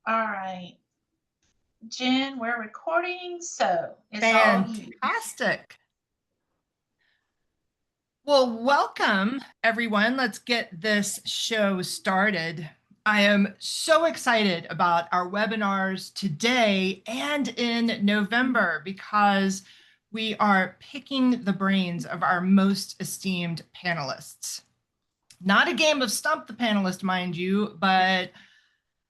All right, Jen, we're recording, so it's all you. Fantastic. Well, welcome everyone. Let's get this show started. I am so excited about our webinars today and in November because we are picking the brains of our most esteemed panelists. Not a game of stump the panelist, mind you, but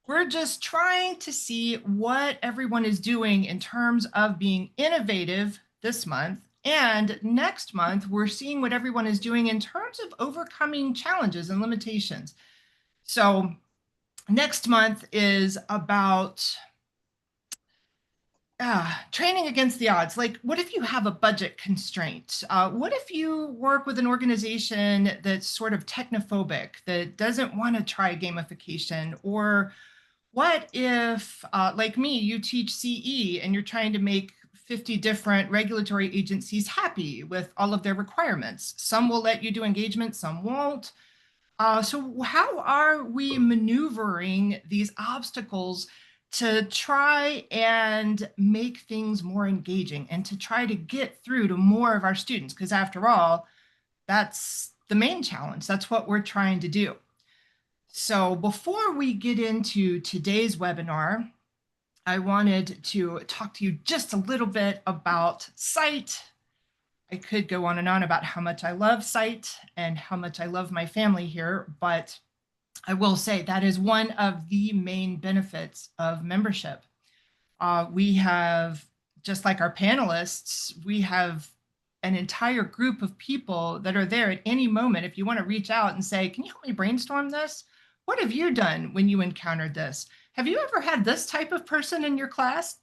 we're just trying to see what everyone is doing in terms of being innovative this month. And next month, we're seeing what everyone is doing in terms of overcoming challenges and limitations. So next month is about training against the odds. Like, what if you have a budget constraint? What if you work with an organization that's sort of technophobic, that doesn't want to try gamification? Or what if, like me, you teach CE and you're trying to make 50 different regulatory agencies happy with all of their requirements? Some will let you do engagement, some won't. So how are we maneuvering these obstacles to try and make things more engaging and to try to get through to more of our students? Because after all, that's the main challenge. That's what we're trying to do. So before we get into today's webinar, I wanted to talk to you just a little bit about sight. I could go on and on about how much I love sight and how much I love my family here, but I will say that is one of the main benefits of membership. We have, just like our panelists, we have an entire group of people that are there at any moment. If you want to reach out and say, can you help me brainstorm this? What have you done when you encountered this? Have you ever had this type of person in your class?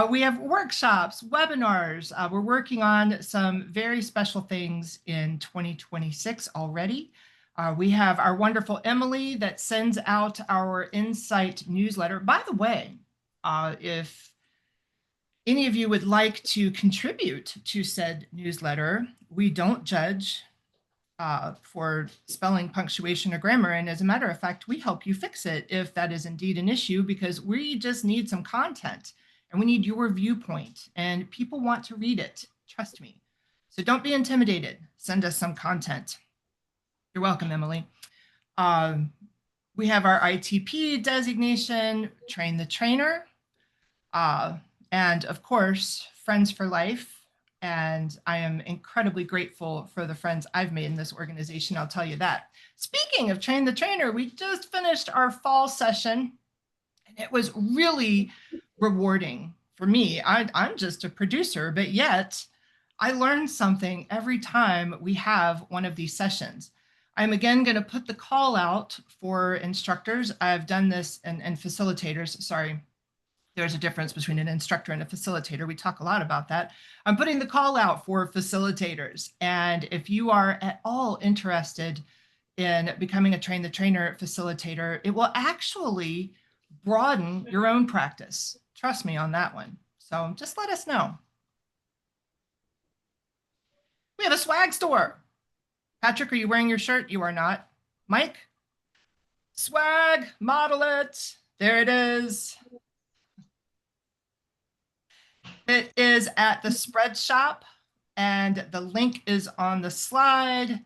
We have workshops, webinars. We're working on some very special things in 2026 already. We have our wonderful Emily that sends out our Insight newsletter. By the way, if any of you would like to contribute to said newsletter, we don't judge for spelling, punctuation, or grammar. And as a matter of fact, we help you fix it if that is indeed an issue, because we just need some content and we need your viewpoint and people want to read it. Trust me. So don't be intimidated. Send us some content. You're welcome, Emily. We have our ITP designation, train the trainer, and of course, Friends for Life. And I am incredibly grateful for the friends I've made in this organization. I'll tell you that. Speaking of Train the Trainer, we just finished our fall session and it was really rewarding for me. I'm just a producer, but yet I learn something every time we have one of these sessions. I'm again going to put the call out for instructors. I've done this and facilitators, sorry. There's a difference between an instructor and a facilitator. We talk a lot about that. I'm putting the call out for facilitators. And if you are at all interested in becoming a Train the Trainer facilitator, it will actually broaden your own practice. Trust me on that one. So just let us know. We have a swag store. Patrick, are you wearing your shirt? You are not. Mike? Swag, model it. There it is. It is at the spread shop and the link is on the slide.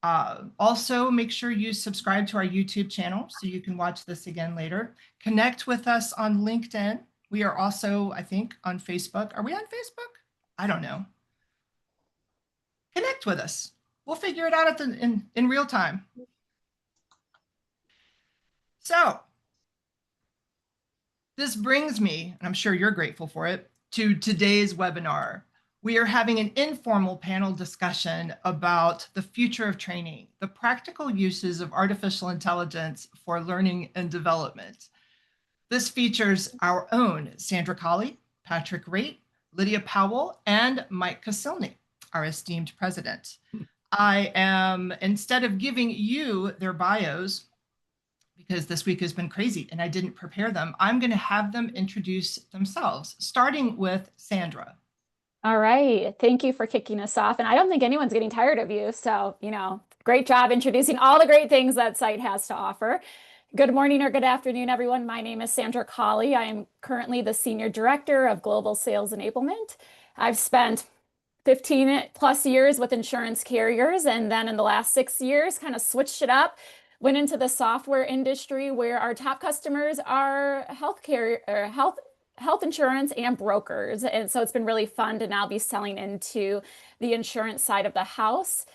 Also, make sure you subscribe to our YouTube channel so you can watch this again later. Connect with us on LinkedIn. We are also, I think, on Facebook. Are we on Facebook? I don't know. Connect with us. We'll figure it out in real time. So this brings me, and I'm sure you're grateful for it, to today's webinar. We are having an informal panel discussion about the future of training, the practical uses of artificial intelligence for learning and development. This features our own Sandra Colley, Patrick Raitt, Lydia Powell, and Mike Casilny, our esteemed president. I am, instead of giving you their bios, because this week has been crazy and I didn't prepare them, I'm going to have them introduce themselves, starting with Sandra. All right. Thank you for kicking us off. And I don't think anyone's getting tired of you. So, great job introducing all the great things that site has to offer. Good morning or good afternoon, everyone. My name is Sandra Colley. I am currently the Senior Director of Global Sales Enablement. I've spent 15 plus years with insurance carriers, and then in the last 6 years, kind of switched it up, went into the software industry where our top customers are health insurance and brokers. And so it's been really fun to now be selling into the insurance side of the house.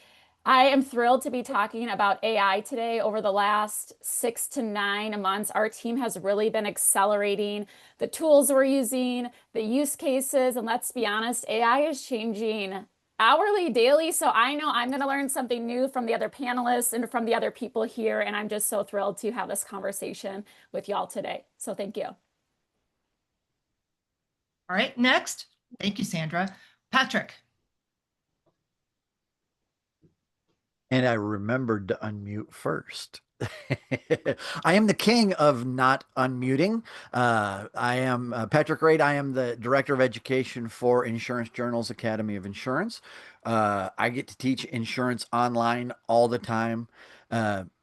I am thrilled to be talking about AI today. Over the last 6 to 9 months, our team has really been accelerating the tools we're using, the use cases, and let's be honest, AI is changing hourly, daily. So I know I'm going to learn something new from the other panelists and from the other people here, and I'm just so thrilled to have this conversation with y'all today. So thank you. All right, next. Thank you, Sandra. Patrick. And I remembered to unmute first. I am the king of not unmuting. I am Patrick Raid. I am the Director of Education for Insurance Journal's Academy of Insurance. I get to teach insurance online all the time,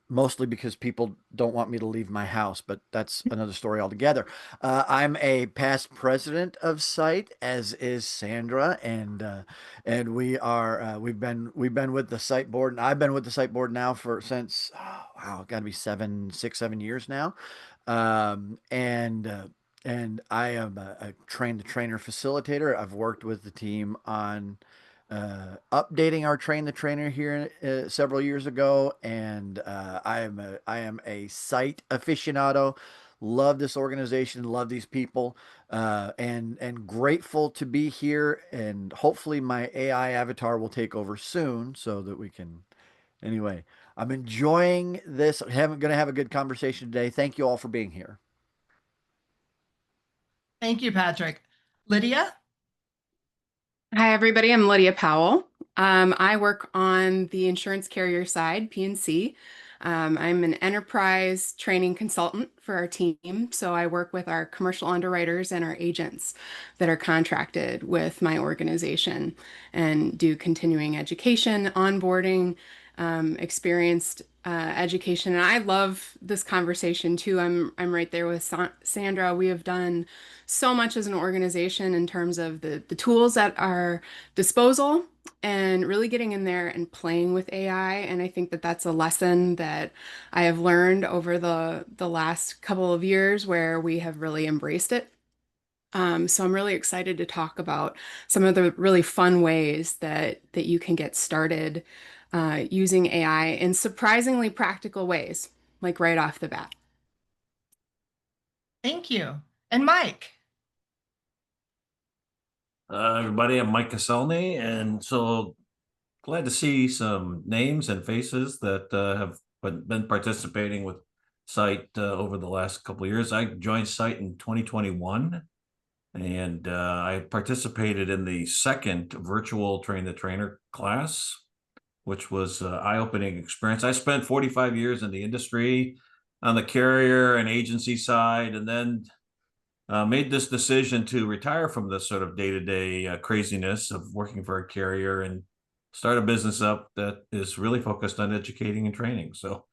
mostly because people don't want me to leave my house, but that's another story altogether. I'm a past president of Site, as is Sandra, and we've been with the site board, and I've been with the site board now since got to be 6, 7 years now, and I am a train the trainer facilitator. I've worked with the team on updating our train the trainer here several years ago, and I am a site aficionado. Love this organization, love these people, and grateful to be here. And hopefully, my AI avatar will take over soon, so that we can. Anyway, I'm enjoying this. Going to have a good conversation today. Thank you all for being here. Thank you, Patrick. Lydia? Hi, everybody. I'm Lydia Powell. I work on the insurance carrier side, P&C. I'm an enterprise training consultant for our team. So I work with our commercial underwriters and our agents that are contracted with my organization and do continuing education, onboarding, experienced education. And I love this conversation too. I'm right there with Sandra. We have done so much as an organization in terms of the tools at our disposal and really getting in there and playing with AI. And I think that that's a lesson that I have learned over the last couple of years where we have really embraced it. So I'm really excited to talk about some of the really fun ways that you can get started using AI in surprisingly practical ways, like right off the bat. Thank you. And Mike? Everybody, I'm Mike Caselny, and so glad to see some names and faces that have been participating with Site over the last couple of years. I joined Site in 2021, and I participated in the second virtual Train the Trainer class, which was an eye-opening experience. I spent 45 years in the industry on the carrier and agency side, and then made this decision to retire from the sort of day-to-day craziness of working for a carrier and start a business up that is really focused on educating and training. So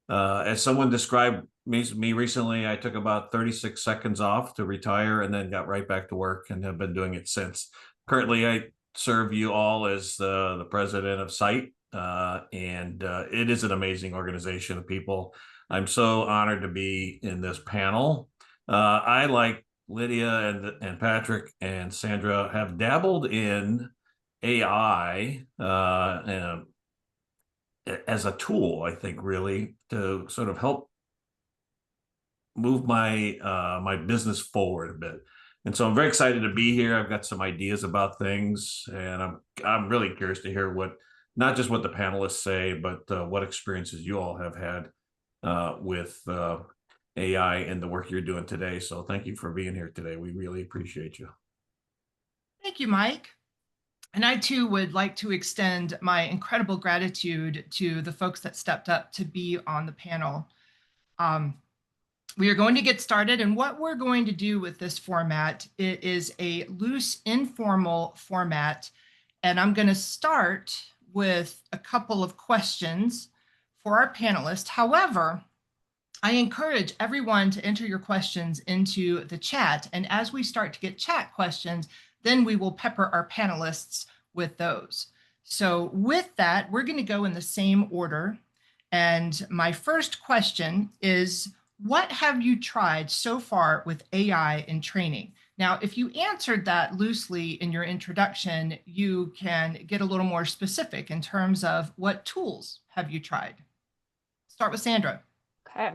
as someone described me recently, I took about 36 seconds off to retire and then got right back to work and have been doing it since. Currently, I serve you all as the president of Site, and it is an amazing organization of people. I'm so honored to be in this panel. I, like Lydia and Patrick and Sandra, have dabbled in AI as a tool, I think, really, to sort of help move my my business forward a bit. And so I'm very excited to be here. I've got some ideas about things, and I'm really curious to hear not just what the panelists say, but what experiences you all have had with AI and the work you're doing today. So thank you for being here today. We really appreciate you. Thank you, Mike. And I too would like to extend my incredible gratitude to the folks that stepped up to be on the panel. We are going to get started, and what we're going to do with this format, it is a loose, informal format, and I'm going to start with a couple of questions for our panelists. However, I encourage everyone to enter your questions into the chat. And as we start to get chat questions, then we will pepper our panelists with those. So with that, we're going to go in the same order. And my first question is, what have you tried so far with AI in training? Now, if you answered that loosely in your introduction, you can get a little more specific in terms of what tools have you tried? Start with Sandra. Okay.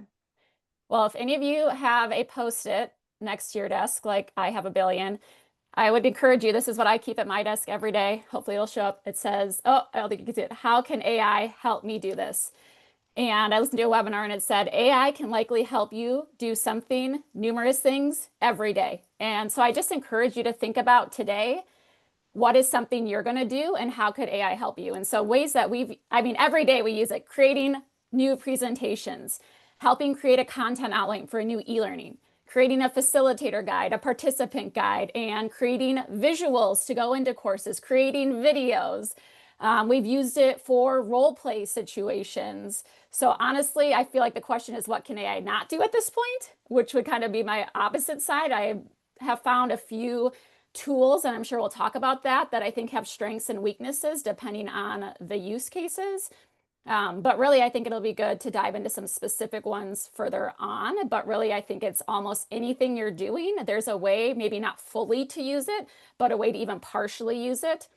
Well, if any of you have a Post-it next to your desk, like I have a billion, I would encourage you. This is what I keep at my desk every day. Hopefully it'll show up. It says, oh, I don't think you can see it. How can AI help me do this? And I listened to a webinar and it said, AI can likely help you do something, numerous things every day. And so I just encourage you to think about today, what is something you're going to do and how could AI help you? And so ways that every day we use it, creating new presentations, helping create a content outline for a new e-learning, creating a facilitator guide, a participant guide, and creating visuals to go into courses, creating videos. We've used it for role play situations. So honestly, I feel like the question is, what can AI not do at this point? Which would kind of be my opposite side. I have found a few tools, and I'm sure we'll talk about that I think have strengths and weaknesses depending on the use cases. But really, I think it'll be good to dive into some specific ones further on. But really, I think it's almost anything you're doing, there's a way, maybe not fully to use it, but a way to even partially use it.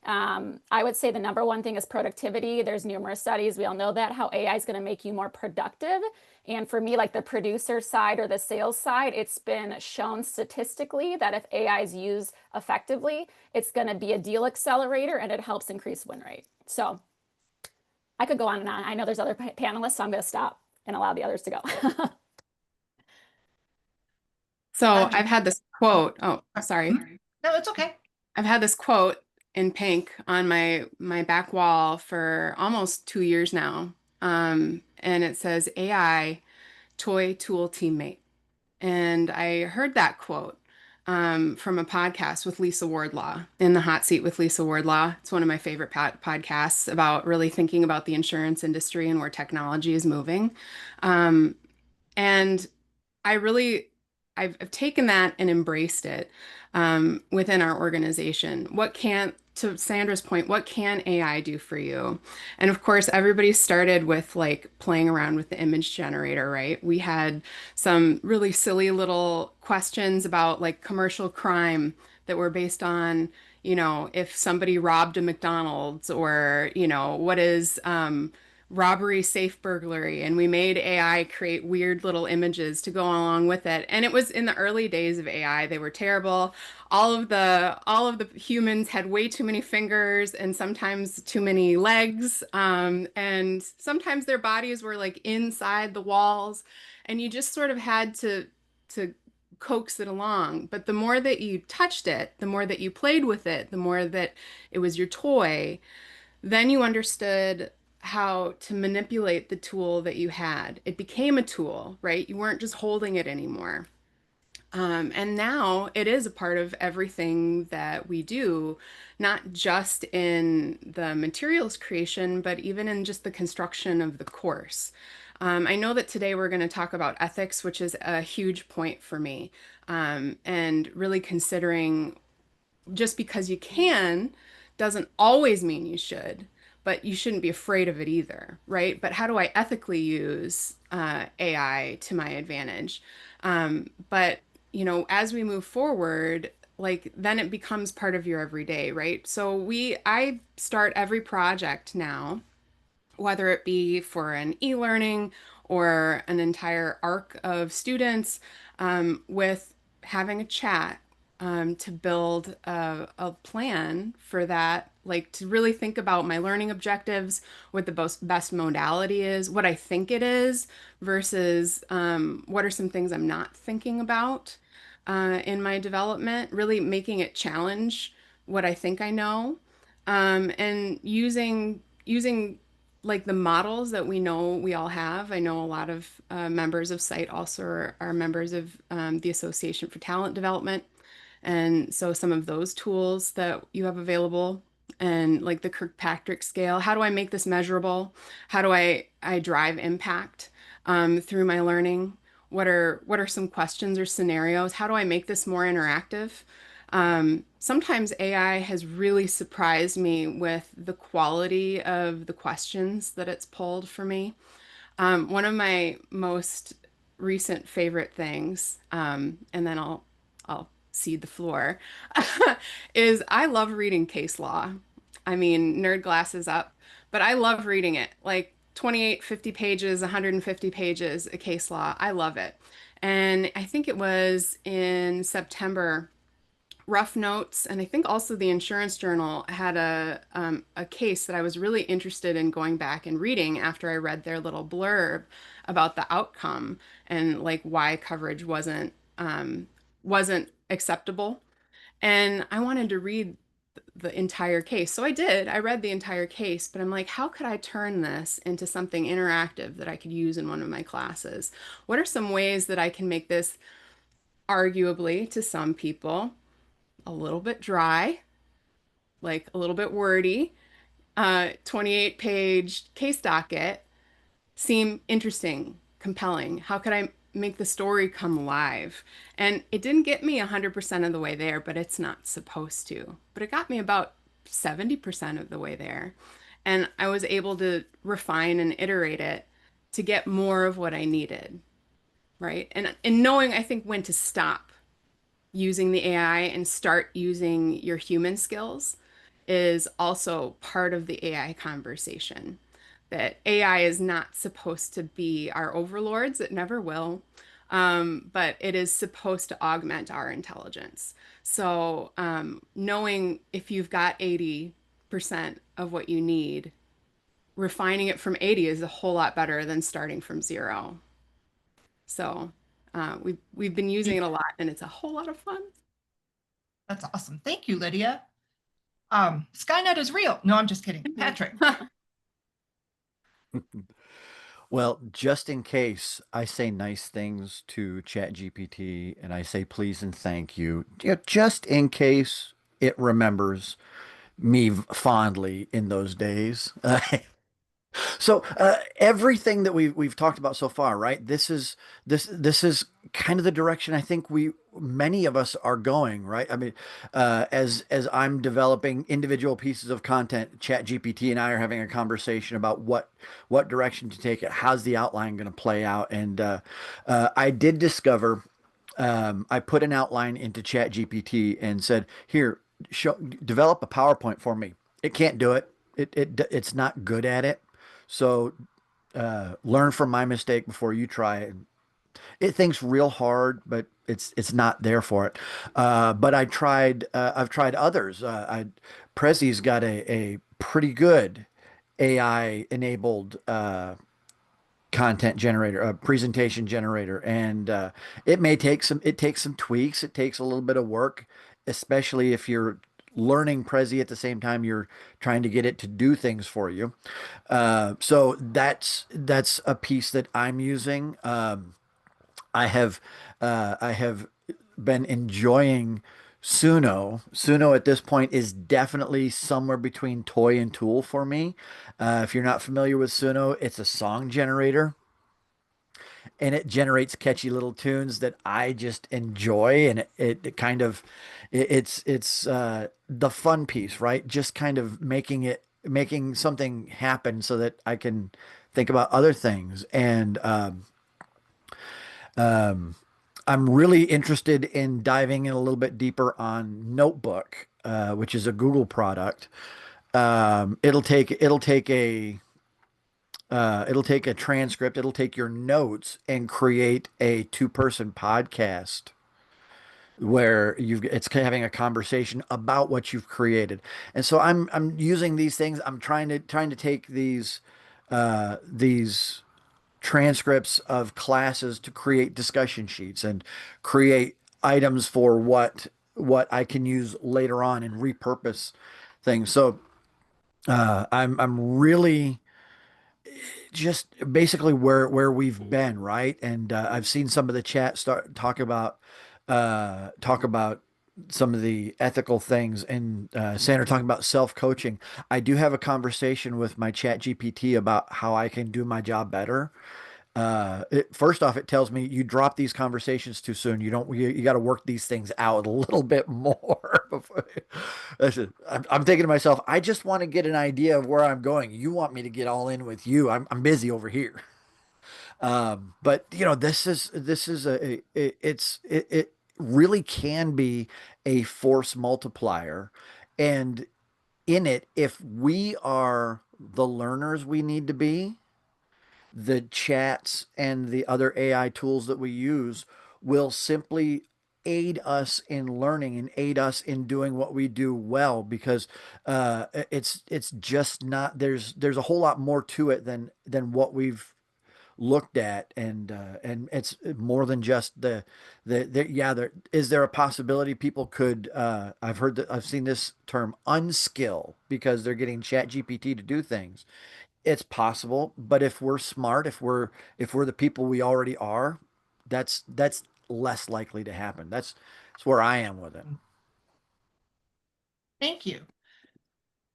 I would say the number one thing is productivity. There's numerous studies. We all know that, how AI is going to make you more productive. And for me, like the producer side or the sales side, it's been shown statistically that if AI is used effectively, it's going to be a deal accelerator and it helps increase win rate. So I could go on and on. I know there's other panelists, so I'm going to stop and allow the others to go. So I've had this quote. Oh, sorry. No, it's okay. I've had this quote in pink on my back wall for almost 2 years now. And it says, AI, toy, tool, teammate. And I heard that quote from a podcast with Lisa Wardlaw, In the Hot Seat with Lisa Wardlaw. It's one of my favorite podcasts about really thinking about the insurance industry and where technology is moving. And I've taken that and embraced it within our organization. To Sandra's point, what can AI do for you? And of course, everybody started with like playing around with the image generator, right? We had some really silly little questions about like commercial crime that were based on, if somebody robbed a McDonald's, or, what is robbery safe burglary, and we made AI create weird little images to go along with it. And it was in the early days of AI. They were terrible. All of the humans had way too many fingers and sometimes too many legs, and sometimes their bodies were like inside the walls, and you just sort of had to coax it along. But the more that you touched it, the more that you played with it, the more that it was your toy, then you understood how to manipulate the tool that you had. It became a tool, right? You weren't just holding it anymore. And now it is a part of everything that we do, not just in the materials creation, but even in just the construction of the course. I know that today we're going to talk about ethics, which is a huge point for me, and really considering just because you can doesn't always mean you should, but you shouldn't be afraid of it either, right? But how do I ethically use AI to my advantage? But as we move forward, like then it becomes part of your everyday, right? So I start every project now, whether it be for an e-learning or an entire arc of students, with having a chat to build a plan for that, like to really think about my learning objectives, what the best modality is, what I think it is, versus what are some things I'm not thinking about in my development, really making it challenge what I think I know, and using like the models that we know we all have. I know a lot of members of SITE also are members of the Association for Talent Development. And so some of those tools that you have available, and like the Kirkpatrick scale, how do I make this measurable? How do I drive impact? through my learning. What are some questions or scenarios? How do I make this more interactive? Sometimes AI has really surprised me with the quality of the questions that it's pulled for me. One of my most recent favorite things, and then I'll cede the floor, is I love reading case law. I mean, nerd glasses up, but I love reading it. Like 28, 50 pages, 150 pages, a case law. I love it. And I think it was in September, Rough Notes, and I think also the Insurance Journal had a case that I was really interested in going back and reading after I read their little blurb about the outcome and like why coverage wasn't acceptable. And I wanted to read the entire case. So I did. I read the entire case, but I'm like, how could I turn this into something interactive that I could use in one of my classes? What are some ways that I can make this arguably to some people a little bit dry, like a little bit wordy, 28-page case docket seem interesting, compelling? How could I make the story come alive? And it didn't get me 100% of the way there, but it's not supposed to. But it got me about 70% of the way there. And I was able to refine and iterate it to get more of what I needed, right? And knowing, I think, when to stop using the AI and start using your human skills is also part of the AI conversation. That AI is not supposed to be our overlords, it never will, but it is supposed to augment our intelligence. So, knowing if you've got 80% of what you need, refining it from 80 is a whole lot better than starting from zero. So, we've been using it a lot, and it's a whole lot of fun. That's awesome. Thank you, Lydia. Skynet is real. No, I'm just kidding. Patrick. Well, just in case I say nice things to ChatGPT and I say please and thank you, just in case it remembers me fondly in those days. So everything that we've talked about so far, right? This is kind of the direction I think we many of us are going, right? I mean, as I'm developing individual pieces of content, ChatGPT and I are having a conversation about what direction to take it. How's the outline going to play out? And I did discover I put an outline into ChatGPT and said, "Here, develop a PowerPoint for me." It can't do it. It's not good at it. So learn from my mistake before you try it. It thinks real hard, but it's not there for it. But I tried. I've tried others. Prezi's got a pretty good AI enabled content generator, a presentation generator, and it takes some tweaks. It takes a little bit of work, especially if you're learning Prezi at the same time you're trying to get it to do things for you. So that's a piece that I'm using. I have been enjoying Suno. Suno at this point is definitely somewhere between toy and tool for me. If you're not familiar with Suno, it's a song generator and it generates catchy little tunes that I just enjoy. And it kind of, it's the fun piece, right? Just kind of making something happen so that I can think about other things. And, um, I'm really interested in diving in a little bit deeper on Notebook, which is a Google product. It'll take a transcript, it'll take your notes and create a two-person podcast where it's kind of having a conversation about what you've created. And so I'm using these things. I'm trying to take these transcripts of classes to create discussion sheets and create items for what I can use later on and repurpose things. So I'm really just basically where we've been, right? And I've seen some of the chat start talk about some of the ethical things, and Sandra talking about self-coaching. I do have a conversation with my chat GPT about how I can do my job better. First off, it tells me you drop these conversations too soon. You got to work these things out a little bit more before. I'm thinking to myself, I just want to get an idea of where I'm going. You want me to get all in with you. I'm busy over here. But you know, it really can be a force multiplier. And in it, if we are the learners we need to be, the chats and the other AI tools that we use will simply aid us in learning and aid us in doing what we do well, because it's just not, there's a whole lot more to it than what we've looked at, and it's more than just there is there a possibility people could I've seen this term unskill because they're getting chat GPT to do things. It's possible, but if we're smart, if we're the people we already are, that's less likely to happen. That's where I am with it. Thank you.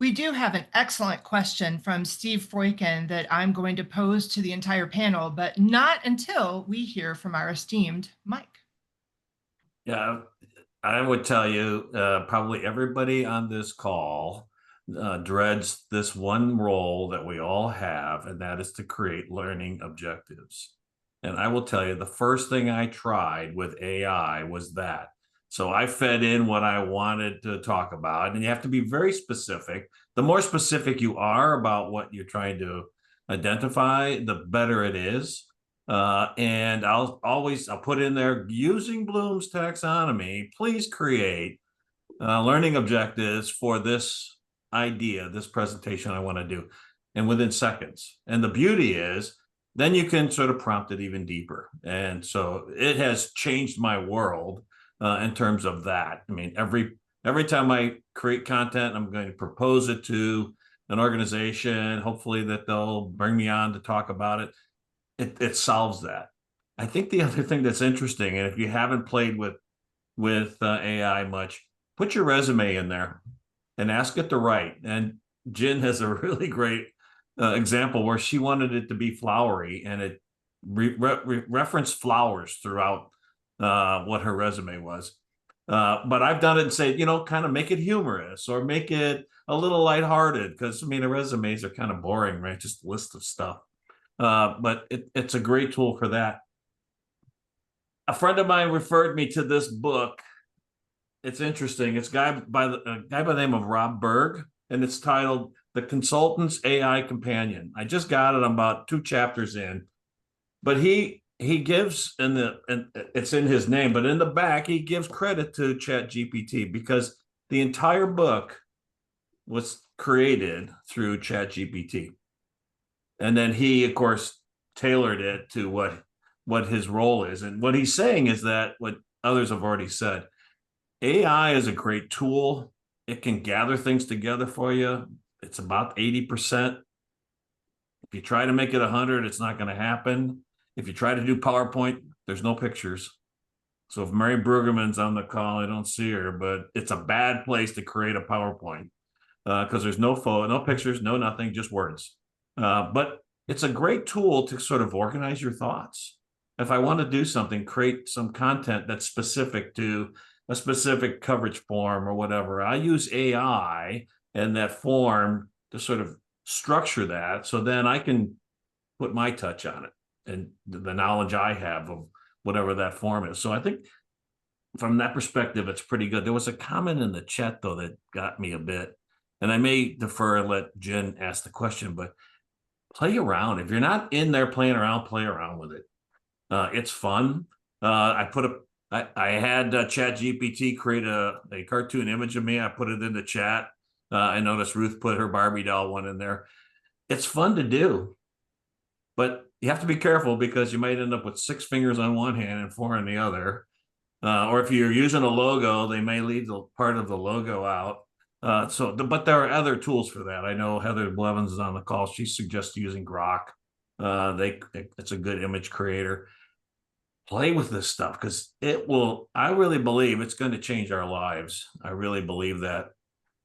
We do have an excellent question from Steve Freuchen that I'm going to pose to the entire panel, but not until we hear from our esteemed Mike. Yeah, I would tell you, probably everybody on this call dreads this one role that we all have, and that is to create learning objectives. And I will tell you, the first thing I tried with AI was that. So I fed in what I wanted to talk about, and you have to be very specific. The more specific you are about what you're trying to identify, the better it is. And I'll put in there, using Bloom's taxonomy, please create learning objectives for this idea, this presentation I want to do, and within seconds. And the beauty is, then you can sort of prompt it even deeper. And so it has changed my world in terms of that. I mean, every time I create content, I'm going to propose it to an organization, hopefully that they'll bring me on to talk about it. It solves that. I think the other thing that's interesting, and if you haven't played with AI much, put your resume in there and ask it to write. And Jen has a really great example where she wanted it to be flowery, and it referenced flowers throughout what her resume was. But I've done it and say, kind of make it humorous or make it a little lighthearted, because I mean, the resumes are kind of boring, right? Just a list of stuff. But it's a great tool for that. A friend of mine referred me to this book. It's interesting. It's a guy by the name of Rob Berg, and it's titled The Consultant's AI Companion. I just got it. I'm about 2 chapters in, but he gives and it's in his name, but in the back he gives credit to ChatGPT, because the entire book was created through ChatGPT. And then he, of course, tailored it to what his role is. And what he's saying is that what others have already said. AI is a great tool. It can gather things together for you. It's about 80%. If you try to make it 100, it's not going to happen. If you try to do PowerPoint, there's no pictures. So if Mary Brueggemann's on the call, I don't see her, but it's a bad place to create a PowerPoint because there's no photo, no pictures, no nothing, just words. But it's a great tool to sort of organize your thoughts. If I want to do something, create some content that's specific to a specific coverage form or whatever, I use AI and that form to sort of structure that, so then I can put my touch on it and the knowledge I have of whatever that form is. So I think from that perspective, it's pretty good. There was a comment in the chat, though, that got me a bit, and I may defer and let Jen ask the question, but play around. If you're not in there playing around, play around with it. It's fun. I had ChatGPT create a cartoon image of me. I put it in the chat. I noticed Ruth put her Barbie doll one in there. It's fun to do, but you have to be careful because you might end up with 6 fingers on one hand and 4 on the other. Or if you're using a logo, they may leave the part of the logo out. But there are other tools for that. I know Heather Blevins is on the call. She suggests using Grok. It's a good image creator. Play with this stuff because it will. I really believe it's going to change our lives. I really believe that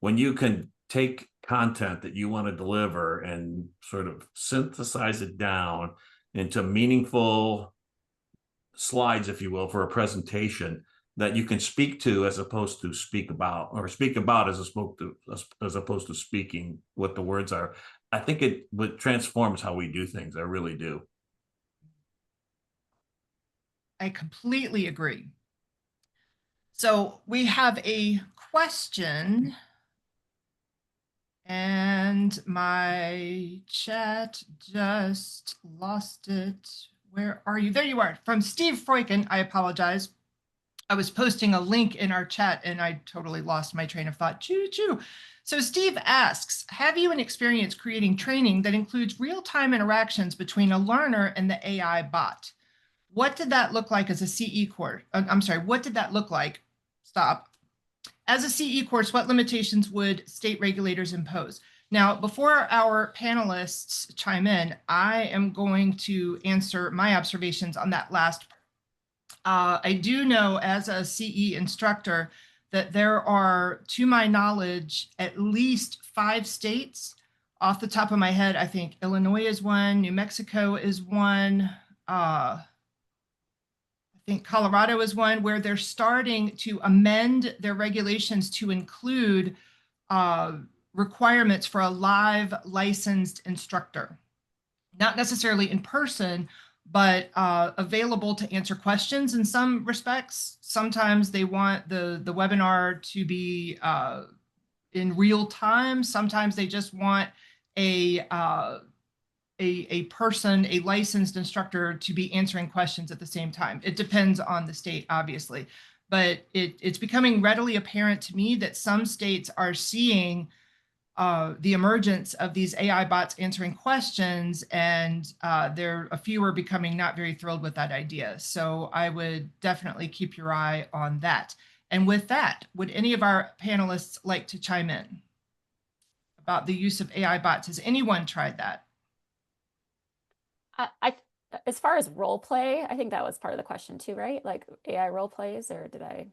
when you can take content that you want to deliver and sort of synthesize it down into meaningful slides, if you will, for a presentation that you can speak to as opposed to speak about, or speak about as opposed to speaking what the words are. I think it transforms how we do things. I really do. I completely agree. So we have a question, and my chat just lost it. Where are you? There you are. From Steve Freuchen. I apologize. I was posting a link in our chat and I totally lost my train of thought. Choo choo. So Steve asks, have you an experience creating training that includes real-time interactions between a learner and the AI bot? What did that look like as a CE course? I'm sorry, what did that look like? Stop. As a CE course, what limitations would state regulators impose? Now, before our panelists chime in, I am going to answer my observations on that last part. I do know as a CE instructor that there are, to my knowledge, at least 5 states. Off the top of my head, I think Illinois is one, New Mexico is one, I think Colorado is one, where they're starting to amend their regulations to include requirements for a live licensed instructor. Not necessarily in person, but available to answer questions in some respects. Sometimes they want the webinar to be in real time. Sometimes they just want a person, a licensed instructor, to be answering questions at the same time. It depends on the state, obviously. But it's becoming readily apparent to me that some states are seeing the emergence of these AI bots answering questions, and a few are becoming not very thrilled with that idea. So I would definitely keep your eye on that. And with that, would any of our panelists like to chime in about the use of AI bots? Has anyone tried that? As far as role play, I think that was part of the question too, right? Like AI role plays, or did I?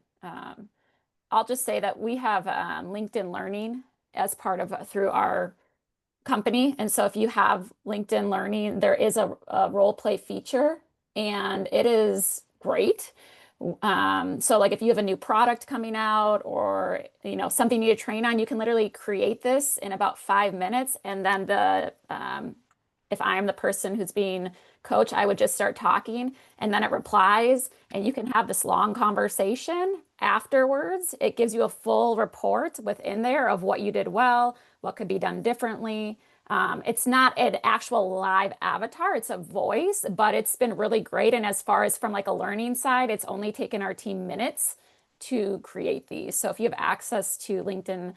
I'll just say that we have LinkedIn Learning as part of through our company. And so if you have LinkedIn Learning, there is a role play feature, and it is great. So like if you have a new product coming out, or something you need to train on, you can literally create this in about 5 minutes, and then if I'm the person who's being coached, I would just start talking, and then it replies, and you can have this long conversation afterwards. It gives you a full report within there of what you did well, what could be done differently. It's not an actual live avatar, it's a voice, but it's been really great. And as far as from like a learning side, it's only taken our team minutes to create these. So if you have access to LinkedIn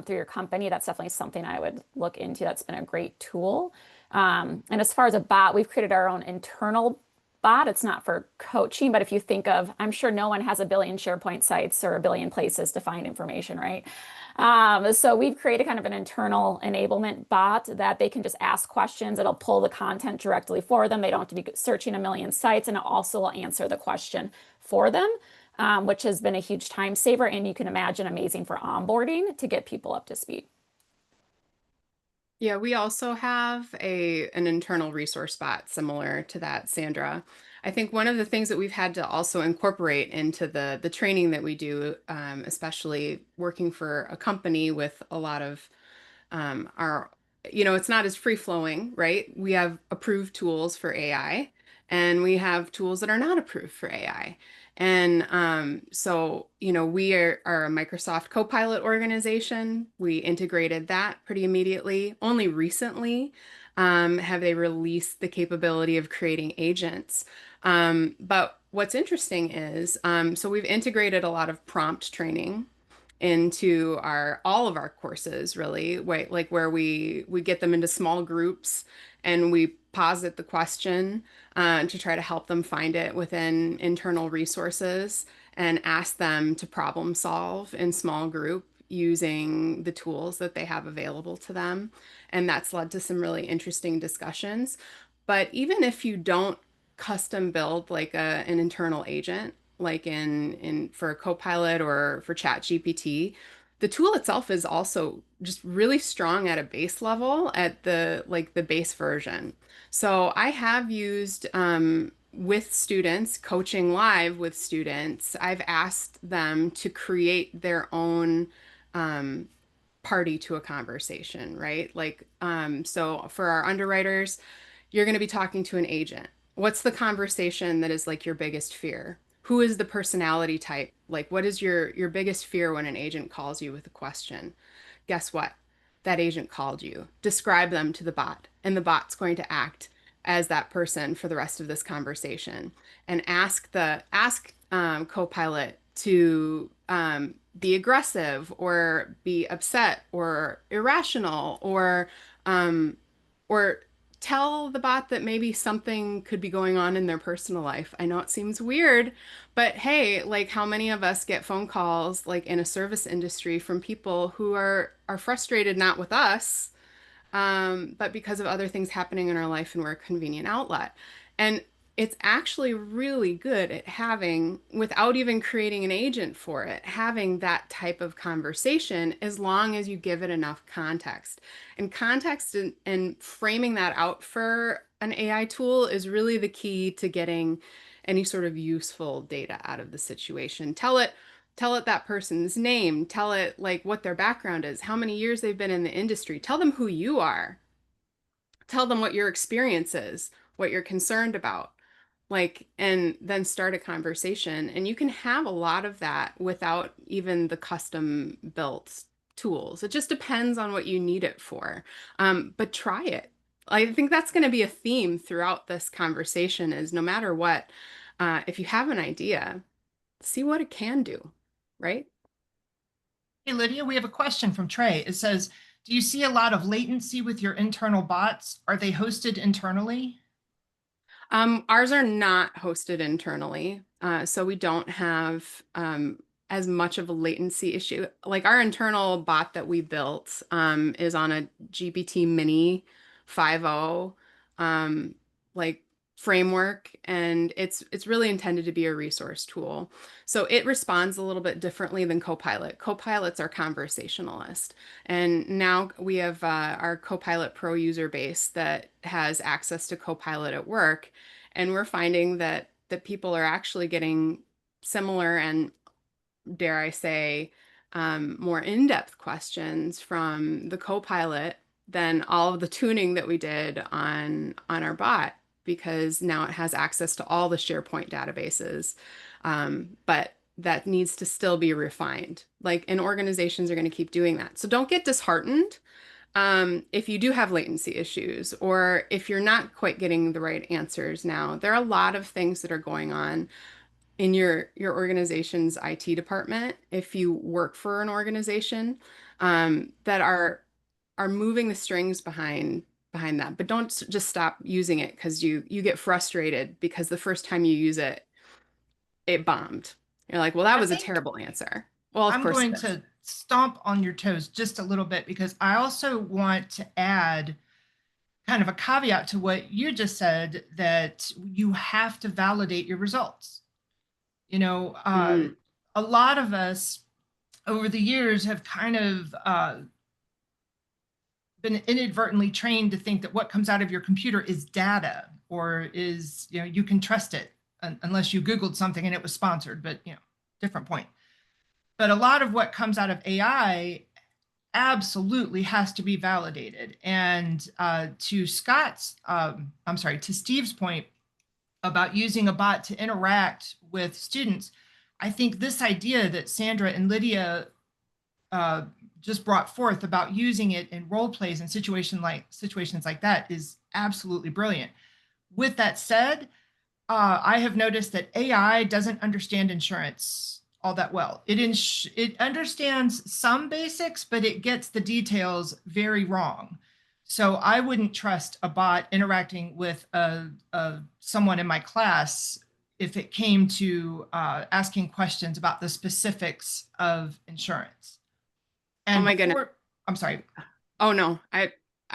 through your company, that's definitely something I would look into. That's been a great tool. And as far as a bot, we've created our own internal bot. It's not for coaching, but if you think of, I'm sure no one has a billion SharePoint sites or a billion places to find information, right? So we've created kind of an internal enablement bot that they can just ask questions. It'll pull the content directly for them. They don't have to be searching a million sites, and it also will answer the question for them, which has been a huge time saver. And you can imagine amazing for onboarding to get people up to speed. Yeah, we also have an internal resource bot similar to that, Sandra. I think one of the things that we've had to also incorporate into the training that we do, especially working for a company with a lot of it's not as free flowing, right? We have approved tools for AI, and we have tools that are not approved for AI. And so, we are a Microsoft Copilot organization. We integrated that pretty immediately. Only recently have they released the capability of creating agents. But what's interesting is, so we've integrated a lot of prompt training into all of our courses, really, like where we get them into small groups, and we posit the question to try to help them find it within internal resources, and ask them to problem solve in small group using the tools that they have available to them. And that's led to some really interesting discussions. But even if you don't custom build like an internal agent, like in for Copilot or for ChatGPT, the tool itself is also just really strong at a base level at the base version. So I have used with students, coaching live with students, I've asked them to create their own um, party to a conversation, right? Like, so for our underwriters, you're going to be talking to an agent. What's the conversation that is like your biggest fear? Who is the personality type? Like, what is your biggest fear when an agent calls you with a question? Guess what? That agent called you. Describe them to the bot, and the bot's going to act as that person for the rest of this conversation. And ask Copilot to be aggressive or be upset or irrational um, or tell the bot that maybe something could be going on in their personal life. I know it seems weird, but hey, like how many of us get phone calls like in a service industry from people who are frustrated not with us, but because of other things happening in our life and we're a convenient outlet. And it's actually really good at having, without even creating an agent for it, having that type of conversation as long as you give it enough context. And context and framing that out for an AI tool is really the key to getting any sort of useful data out of the situation. Tell it that person's name, tell it like what their background is, how many years they've been in the industry, tell them who you are, tell them what your experience is, what you're concerned about, like, and then start a conversation. And you can have a lot of that without even the custom built tools. It just depends on what you need it for. But try it. I think that's going to be a theme throughout this conversation is no matter what, if you have an idea, see what it can do, right? Hey, Lydia, we have a question from Trey. It says, do you see a lot of latency with your internal bots? Are they hosted internally? Ours are not hosted internally, so we don't have as much of a latency issue. Like our internal bot that we built is on a GPT Mini 5.0 like framework, and it's really intended to be a resource tool. So it responds a little bit differently than Copilot. Copilot's our conversationalist, and now we have our Copilot Pro user base that has access to Copilot at work, and we're finding that people are actually getting similar and, dare I say, more in-depth questions from the Copilot than all of the tuning that we did on our bot, because now it has access to all the SharePoint databases. But that needs to still be refined. Like, and organizations are going to keep doing that. So don't get disheartened if you do have latency issues, or if you're not quite getting the right answers now. There are a lot of things that are going on in your organization's IT department, if you work for an organization, that are moving the strings behind that. But don't just stop using it because you get frustrated because the first time you use it, it bombed. You're like, well, that I was a think terrible answer. Well, of I'm course going it is. to stomp on your toes just a little bit because I also want to add kind of a caveat to what you just said, that you have to validate your results. You know, Mm. a lot of us over the years have kind of been inadvertently trained to think that what comes out of your computer is data, or is, you know, you can trust it unless you Googled something and it was sponsored, but, you know, different point. But a lot of what comes out of AI absolutely has to be validated. And to to Steve's point about using a bot to interact with students, I think this idea that Sandra and Lydia just brought forth about using it in role plays and situations like that is absolutely brilliant. With that said, I have noticed that AI doesn't understand insurance all that well. It understands some basics, but it gets the details very wrong. So I wouldn't trust a bot interacting with someone in my class if it came to asking questions about the specifics of insurance. Oh And my goodness. I'm sorry. Oh no, I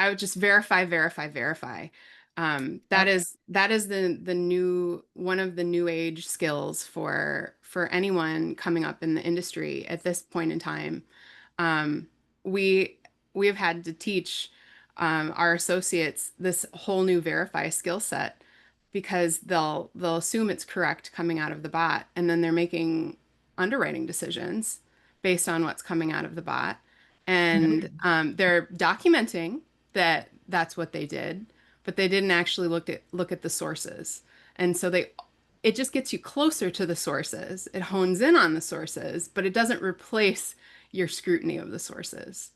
would just verify, verify, verify. That is the new, one of the new age skills for anyone coming up in the industry at this point in time. Um, we we have had to teach our associates this whole new verify skill set because they'll assume it's correct coming out of the bot, and then they're making underwriting decisions based on what's coming out of the bot, and they're documenting that that's what they did, but they didn't actually look at the sources, and so it just gets you closer to the sources. It hones in on the sources, but it doesn't replace your scrutiny of the sources.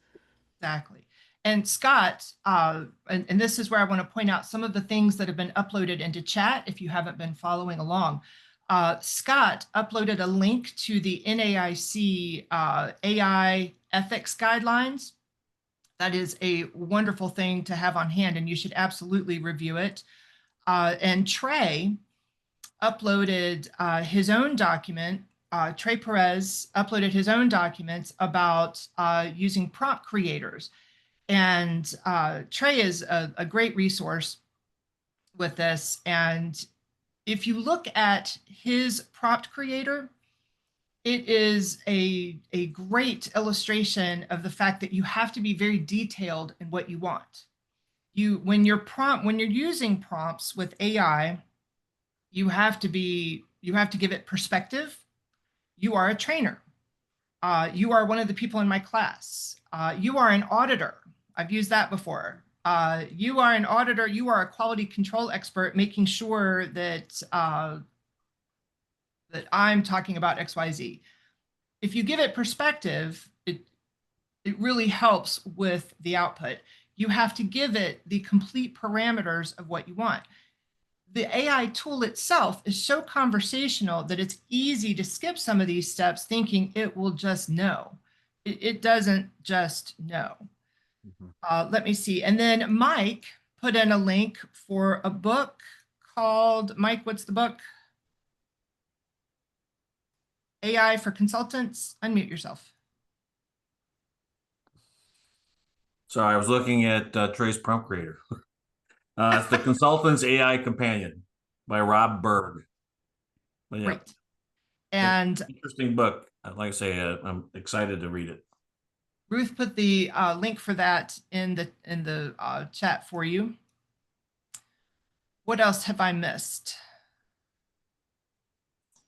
Exactly. And Scott, and this is where I want to point out some of the things that have been uploaded into chat if you haven't been following along. Scott uploaded a link to the NAIC AI ethics guidelines. That is a wonderful thing to have on hand, and you should absolutely review it. And Trey uploaded his own document. Trey Perez uploaded his own documents about using prompt creators. And Trey is a great resource with this. And if you look at his prompt creator, it is a great illustration of the fact that you have to be very detailed in what you want. When you're using prompts with AI, you have to give it perspective. You are a trainer. You are one of the people in my class. You are an auditor. I've used that before. You are an auditor. You are a quality control expert, making sure that that I'm talking about XYZ. If you give it perspective, it really helps with the output. You have to give it the complete parameters of what you want. The AI tool itself is so conversational that it's easy to skip some of these steps thinking it will just know. It doesn't just know. Let me see. And then Mike put in a link for a book called, Mike, what's the book? AI for Consultants. Unmute yourself. Sorry, I was looking at Trey's prompt creator. It's the Consultant's AI Companion by Rob Berg. But yeah, Great. And interesting book. Like I say, I'm excited to read it. Ruth put the link for that in the chat for you. What else have I missed?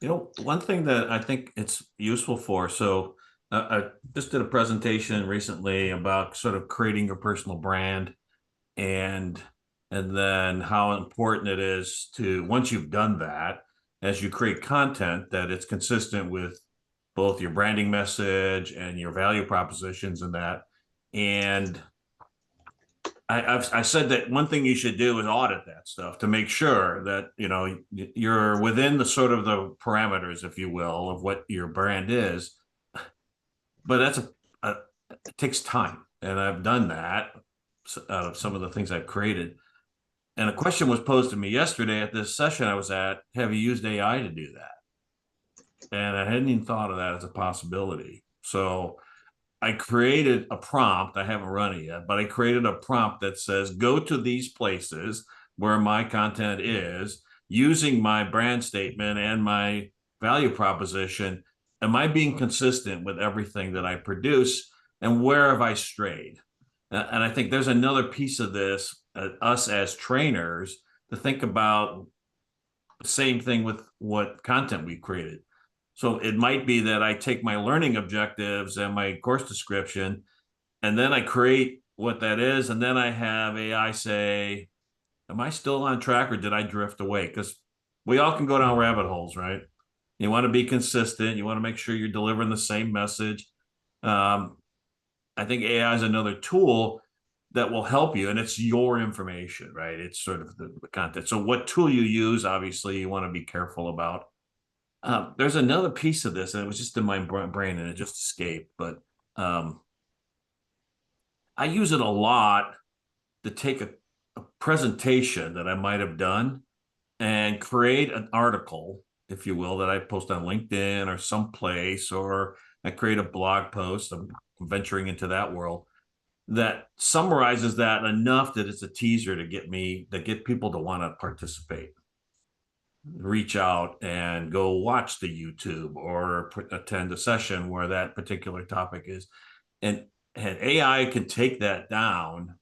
You know, one thing that I think it's useful for, so I just did a presentation recently about sort of creating your personal brand and then how important it is to, once you've done that, as you create content, that it's consistent with both your branding message and your value propositions and that. And I said that one thing you should do is audit that stuff to make sure that, you know, you're within the sort of the parameters, if you will, of what your brand is. But that's it takes time. And I've done that out of some of the things I've created. And a question was posed to me yesterday at this session I was at, have you used AI to do that? And I hadn't even thought of that as a possibility. So I created a prompt. I haven't run it yet, but I created a prompt that says, go to these places where my content is using my brand statement and my value proposition. Am I being consistent with everything that I produce? And where have I strayed? And I think there's another piece of this, us as trainers, to think about the same thing with what content we created. So it might be that I take my learning objectives and my course description, and then I create what that is. And then I have AI say, am I still on track or did I drift away? Because we all can go down rabbit holes, right? You want to be consistent. You want to make sure you're delivering the same message. I think AI is another tool that will help you, and it's your information, right? It's sort of the content. So what tool you use, obviously, you want to be careful about. There's another piece of this, and it was just in my brain, and it just escaped. But I use it a lot to take a presentation that I might have done and create an article, if you will, that I post on LinkedIn or someplace, or I create a blog post. I'm venturing into that world that summarizes that enough that it's a teaser to get people to want to participate, reach out and go watch the YouTube or attend a session where that particular topic is. and AI can take that down,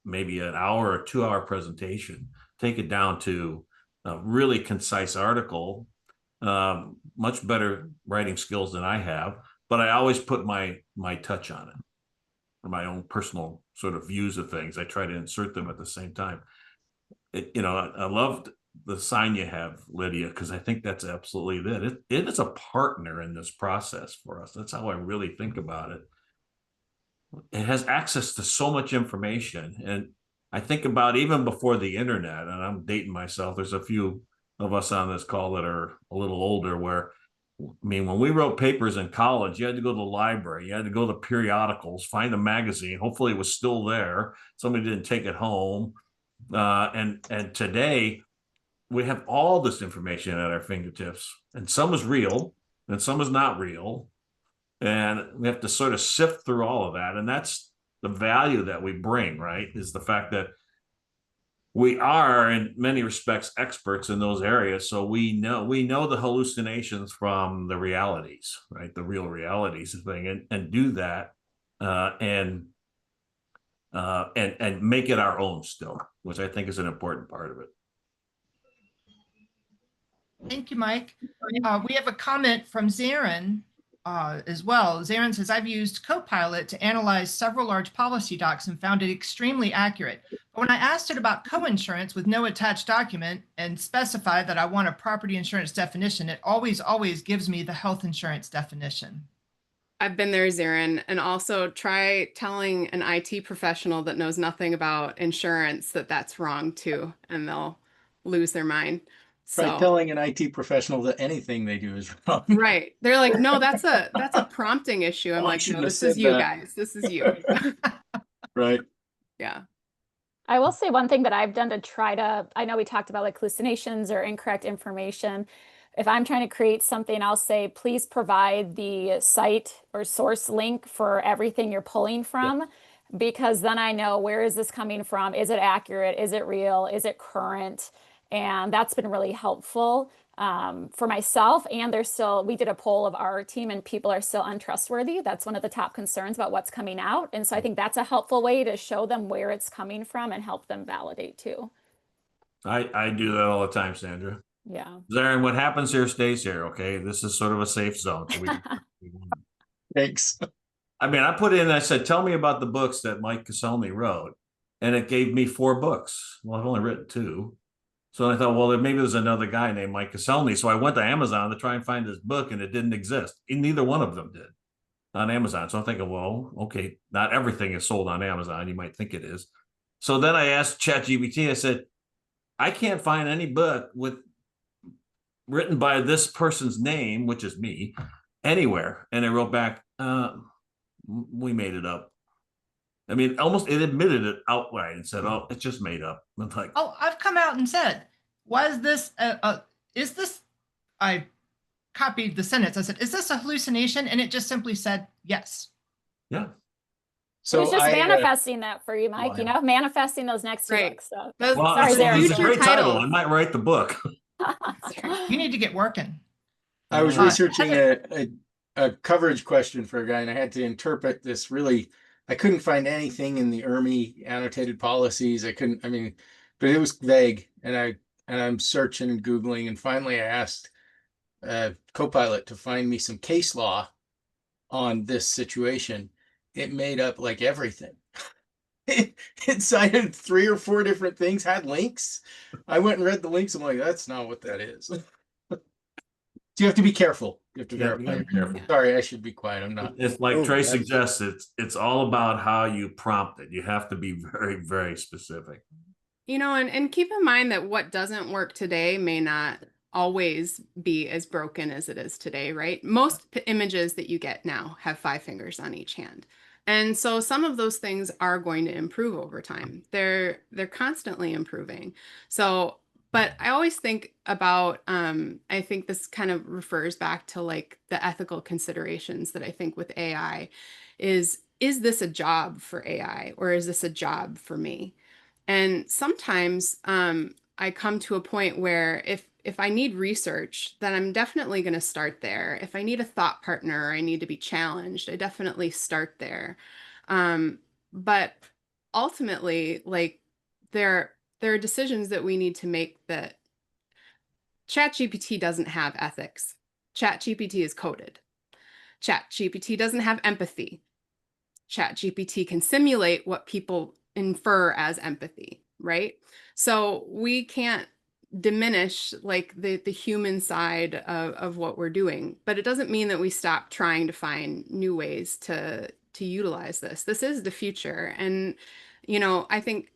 maybe an hour or 2 hour presentation, take it down to a really concise article, much better writing skills than I have, but I always put my touch on it, or my own personal sort of views of things. I try to insert them at the same time. I loved the sign you have, Lydia, because I think that's absolutely it. It is a partner in this process for us. That's how I really think about it. It has access to so much information. And I think about even before the internet, and I'm dating myself, there's a few of us on this call that are a little older where, I mean, when we wrote papers in college, you had to go to the library, you had to go to periodicals, find a magazine. Hopefully it was still there. Somebody didn't take it home. And today we have all this information at our fingertips, and some is real and some is not real. And we have to sort of sift through all of that. And that's the value that we bring, right? Is the fact that we are in many respects experts in those areas. So we know the hallucinations from the realities, right? The real realities of thing, and do that and make it our own still, which I think is an important part of it. Thank you, Mike. We have a comment from Zarin as well. Zarin says, I've used Copilot to analyze several large policy docs and found it extremely accurate. But when I asked it about coinsurance with no attached document and specified that I want a property insurance definition, it always gives me the health insurance definition. I've been there, Zarin, and also try telling an IT professional that knows nothing about insurance that that's wrong too, and they'll lose their mind. Try telling an IT professional that anything they do is wrong. Right. They're like, no, that's a prompting issue. I'm like, no, this is you guys. This is you. Right. Yeah. I will say one thing that I've done to try to, I know we talked about like hallucinations or incorrect information. If I'm trying to create something, I'll say, please provide the site or source link for everything you're pulling from, because then I know, where is this coming from? Is it accurate? Is it real? Is it current? And that's been really helpful for myself. And we did a poll of our team and people are still untrustworthy. That's one of the top concerns about what's coming out. And so I think that's a helpful way to show them where it's coming from and help them validate too. I do that all the time, Sandra. Yeah. Zarin, what happens here stays here. Okay. This is sort of a safe zone. So Thanks. I mean, I said, tell me about the books that Mike Cassoni wrote. And it gave me 4 books. Well, I've only written 2. So I thought, well, maybe there's another guy named Mike Cassoni. So I went to Amazon to try and find this book, and it didn't exist. Neither one of them did on Amazon. So I'm thinking, well, okay, not everything is sold on Amazon. You might think it is. So then I asked ChatGPT, I said, I can't find any book written by this person's name, which is me, anywhere. And it wrote back, we made it up. I mean, it admitted it outright and said, oh, it's just made up. I'm like, oh, I've come out and said, I copied the sentence. I said, is this a hallucination? And it just simply said, yes. Yeah. So it's just manifesting that for you, Mike, manifesting those next 2 books. So. Sorry, it's a great title. I might write the book. You need to get working. I was researching a coverage question for a guy, and I had to interpret this I couldn't find anything in the IRMI annotated policies. But it was vague, and I'm searching and Googling, and finally I asked Copilot to find me some case law on this situation. It made up like everything. It cited 3 or 4 different things, had links. I went and read the links. I'm like, that's not what that is. So you have to be careful. You have to be careful. Sorry, I should be quiet. I'm not. It's like Trey suggests, it's all about how you prompt it. You have to be very, very specific. And keep in mind that what doesn't work today may not always be as broken as it is today, right? Most images that you get now have 5 fingers on each hand. And so some of those things are going to improve over time. They're constantly improving. So, but I always think about, I think this kind of refers back to like the ethical considerations that I think with AI is this a job for AI or is this a job for me? And sometimes I come to a point where if I need research, then I'm definitely going to start there. If I need a thought partner, or I need to be challenged, I definitely start there. But ultimately, like there are decisions that we need to make that ChatGPT doesn't have ethics. ChatGPT is coded. ChatGPT doesn't have empathy. ChatGPT can simulate what people infer as empathy, right? So we can't diminish like the human side of what we're doing, but it doesn't mean that we stop trying to find new ways to utilize this. This is the future. And you know, I think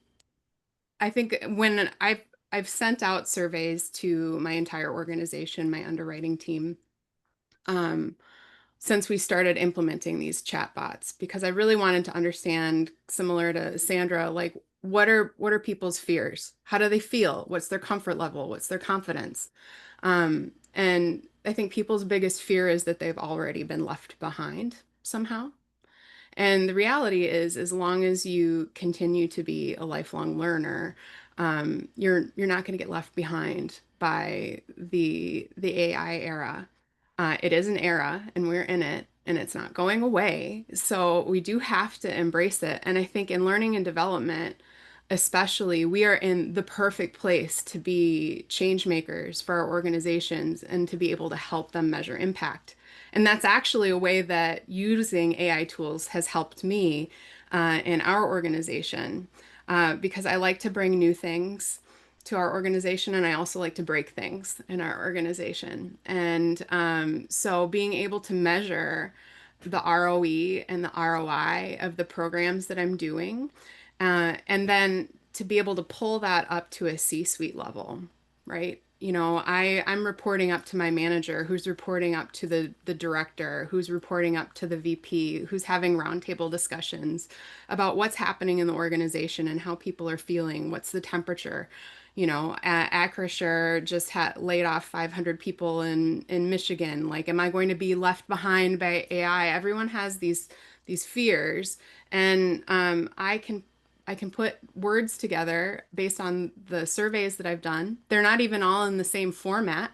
when I've sent out surveys to my entire organization, my underwriting team, um, since we started implementing these chatbots, because I really wanted to understand, similar to Sandra, like what are people's fears? How do they feel? What's their comfort level? What's their confidence? And I think people's biggest fear is that they've already been left behind somehow. And the reality is, as long as you continue to be a lifelong learner, you're not going to get left behind by the AI era. It is an era, and we're in it, and it's not going away. So we do have to embrace it. And I think in learning and development, especially, we are in the perfect place to be change makers for our organizations and to be able to help them measure impact. And that's actually a way that using AI tools has helped me in our organization because I like to bring new things to our organization, and I also like to break things in our organization. And so being able to measure the ROE and the ROI of the programs that I'm doing, and then to be able to pull that up to a C-suite level, right? You know, I'm reporting up to my manager, who's reporting up to the director, who's reporting up to the VP, who's having roundtable discussions about what's happening in the organization and how people are feeling, what's the temperature. You know, Acrisure just had laid off 500 people in Michigan. Like, am I going to be left behind by AI? Everyone has these fears, and I can put words together based on the surveys that I've done. They're not even all in the same format,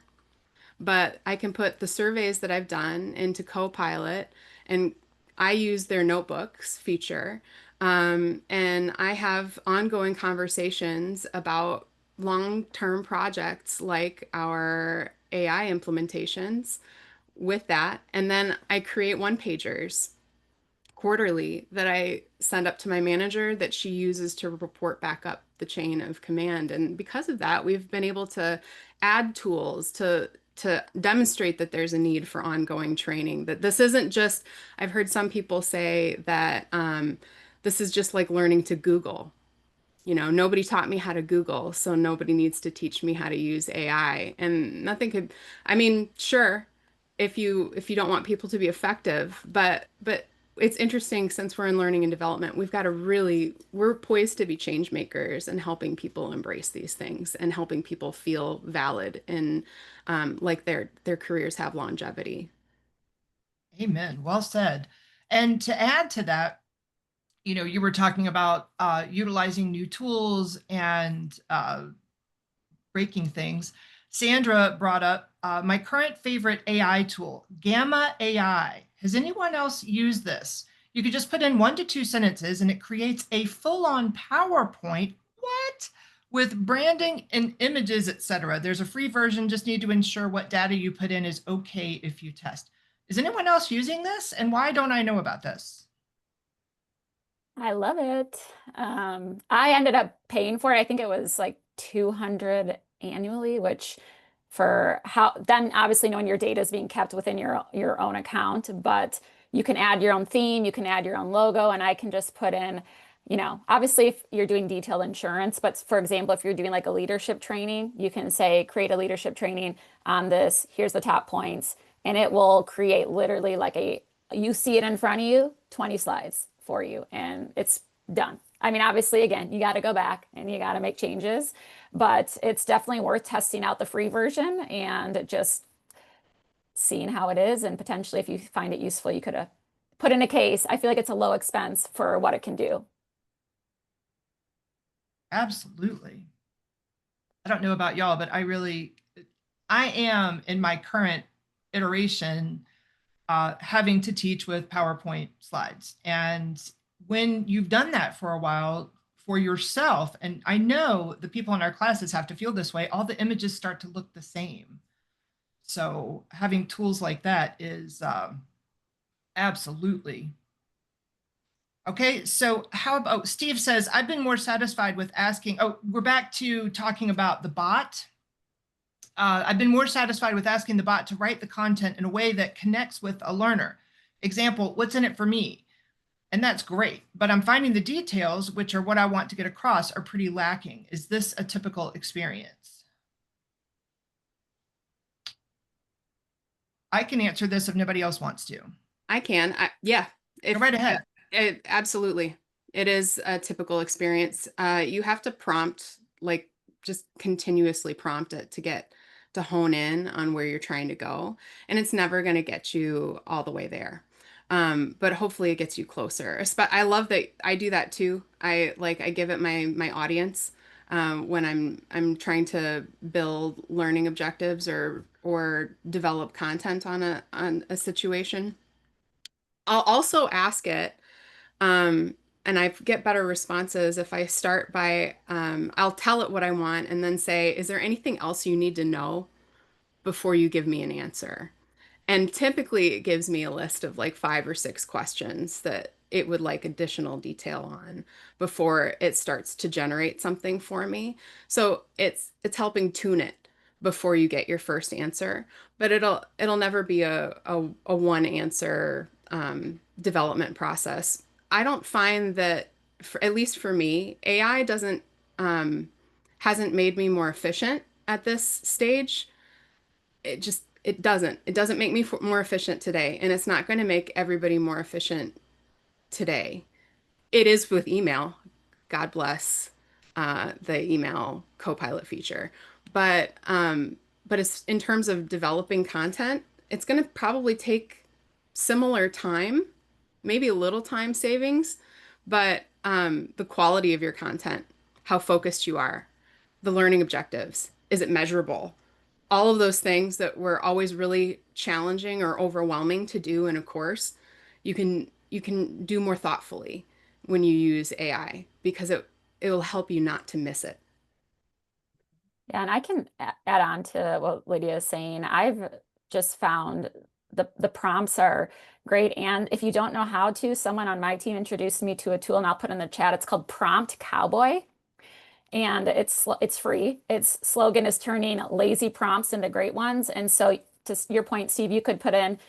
but I can put the surveys that I've done into Copilot, and I use their notebooks feature. And I have ongoing conversations about long-term projects like our AI implementations with that. And then I create one-pagers quarterly that I send up to my manager that she uses to report back up the chain of command. And because of that, we've been able to add tools to demonstrate that there's a need for ongoing training. That this isn't just, I've heard some people say that this is just like learning to Google. You know, nobody taught me how to Google, so nobody needs to teach me how to use AI. And nothing could, I mean, sure, if you don't want people to be effective, but it's interesting, since we're in learning and development, we're poised to be change makers and helping people embrace these things and helping people feel valid and like their careers have longevity. Amen. Well said. And to add to that, you know, you were talking about utilizing new tools and breaking things. Sandra brought up my current favorite AI tool, Gamma AI. Has anyone else used this? You could just put in 1 to 2 sentences and it creates a full-on PowerPoint. What? With branding and images, etc. There's a free version. Just need to ensure what data you put in is okay if you test. Is anyone else using this? And why don't I know about this? I love it. I ended up paying for it. I think it was like 200 annually, which for how then obviously knowing your data is being kept within your own account, but you can add your own theme, you can add your own logo, and I can just put in, you know, obviously if you're doing detailed insurance, but for example, if you're doing like a leadership training, you can say create a leadership training on this, here's the top points, and it will create literally like you see it in front of you, 20 slides for you, and it's done. I mean, obviously, again, you got to go back and you got to make changes, but it's definitely worth testing out the free version and just seeing how it is. And potentially, if you find it useful, you could put in a case. I feel like it's a low expense for what it can do. Absolutely. I don't know about y'all, but I am in my current iteration having to teach with PowerPoint slides. And when you've done that for a while for yourself, and I know the people in our classes have to feel this way, all the images start to look the same. So having tools like that is absolutely. Okay, so how about Steve says, I've been more satisfied with asking, oh, we're back to talking about the bot. I've been more satisfied with asking the bot to write the content in a way that connects with a learner. Example, what's in it for me? And that's great, but I'm finding the details, which are what I want to get across, are pretty lacking. Is this a typical experience? I can answer this if nobody else wants to. I can. Yeah. Go right ahead. Absolutely. It is a typical experience. You have to prompt, like just continuously prompt it to hone in on where you're trying to go. And it's never going to get you all the way there. But hopefully it gets you closer. I love that I do that too. I give it my audience when I'm trying to build learning objectives or develop content on a situation. I'll also ask it, and I get better responses if I start by, I'll tell it what I want and then say, is there anything else you need to know before you give me an answer? And typically it gives me a list of like 5 or 6 questions that it would like additional detail on before it starts to generate something for me. So it's helping tune it before you get your first answer, but it'll never be a one answer development process. I don't find that, at least for me, AI hasn't made me more efficient at this stage. It doesn't make me more efficient today, and it's not going to make everybody more efficient today. It is with email. God bless the email copilot feature, but it's in terms of developing content, it's going to probably take similar time, maybe a little time savings, but the quality of your content, how focused you are, the learning objectives, is it measurable? All of those things that were always really challenging or overwhelming to do in a course, you can do more thoughtfully when you use AI because it will help you not to miss it. Yeah, and I can add on to what Lydia is saying. I've just found the prompts are great. And if you don't know how to, someone on my team introduced me to a tool, and I'll put in the chat. It's called Prompt Cowboy. And it's free. Its slogan is turning lazy prompts into great ones. And so to your point, Steve, you could put in,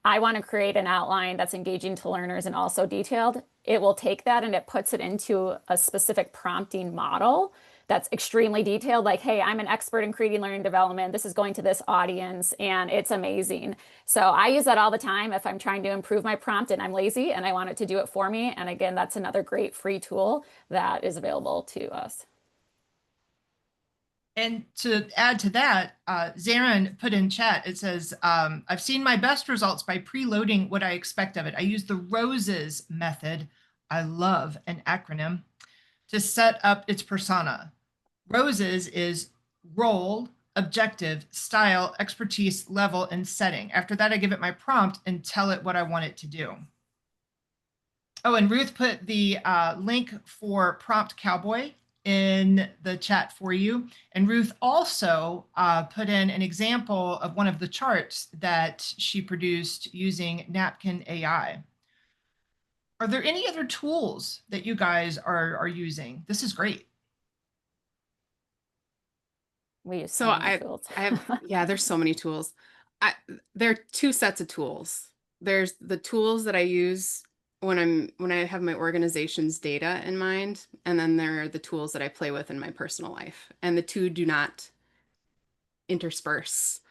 I want to create an outline that's engaging to learners and also detailed. It will take that and it puts it into a specific prompting model that's extremely detailed, like, hey, I'm an expert in creating learning development. This is going to this audience, and it's amazing. So I use that all the time if I'm trying to improve my prompt and I'm lazy and I want it to do it for me. And again, that's another great free tool that is available to us. And to add to that, Zarin put in chat, it says, I've seen my best results by preloading what I expect of it. I use the ROSES method. I love an acronym to set up its persona. ROSES is role, objective, style, expertise, level, and setting. After that, I give it my prompt and tell it what I want it to do. Oh, and Ruth put the link for Prompt Cowboy in the chat for you. And Ruth also put in an example of one of the charts that she produced using Napkin AI. Are there any other tools that you guys are using? This is great. We use So tools. yeah, there's so many tools. There are 2 sets of tools. There's the tools that I use when I have my organization's data in mind, and then there are the tools that I play with in my personal life, and the 2 do not intersperse.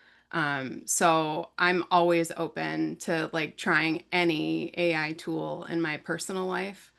So I'm always open to like trying any AI tool in my personal life,